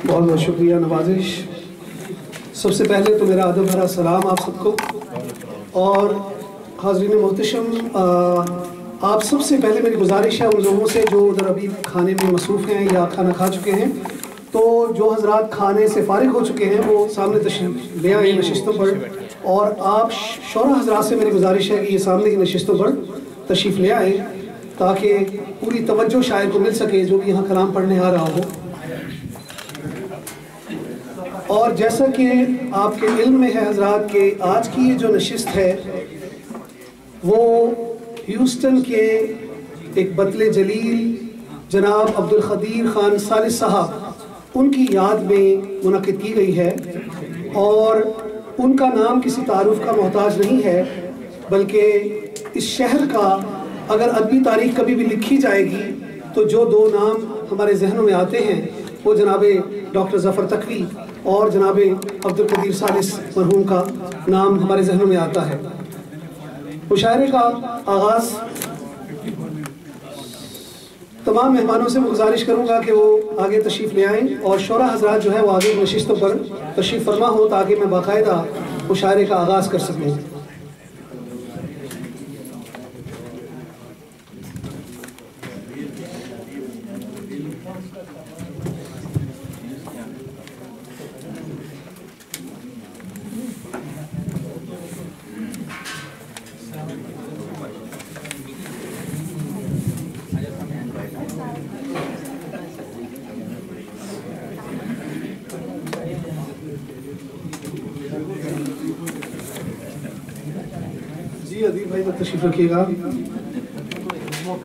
बहुत बहुत शुक्रिया नवाजिश। सबसे पहले तो मेरा अदब भरा सलाम आप सबको। और हाज़रीन मोहतरम, आप सबसे पहले मेरी गुजारिश है उन लोगों से जो उधर अभी खाने में मसरूफ़ हैं या खाना खा चुके हैं, तो जो हजरात खाने से फारिग हो चुके हैं वो सामने तशरीफ़ ले आए नशिस्तों पर। और आप शौरा हजरात से मेरी गुजारिश है कि ये सामने की नशिस्तों पर तशरीफ़ ले आए ताकि पूरी तवज्जो शायर को मिल सके जो भी यहाँ कलाम पढ़ने आ रहा हो। और जैसा कि आपके इल्म में है हजरात के आज की ये जो नशिस्त है वो ह्यूस्टन के एक बतले जलील जनाब अब्दुल ख़दीर ख़ान सालिस साहब उनकी याद में मुनक़िद की गई है। और उनका नाम किसी तारुफ का मोहताज नहीं है, बल्कि इस शहर का अगर अदबी तारीख कभी भी लिखी जाएगी तो जो दो नाम हमारे जहनों में आते हैं वो जनाब डॉक्टर ज़फ़र तकवी और जनाब अब्दुल क़दीर सालिस मरहूम का नाम हमारे जहनों में आता है। मुशायरे का आगाज़ तमाम मेहमानों से मैं गुजारिश करूँगा कि वो आगे तशरीफ़ ले आएँ और शोरा हजरात जो है वो आगे नशिस्तों पर तशरीफ़ फरमा हो ताकि मैं बाकायदा मुशायरे का आगाज़ कर सकूँ। जी अदीब भाई तशरीफ़ रखिएगा।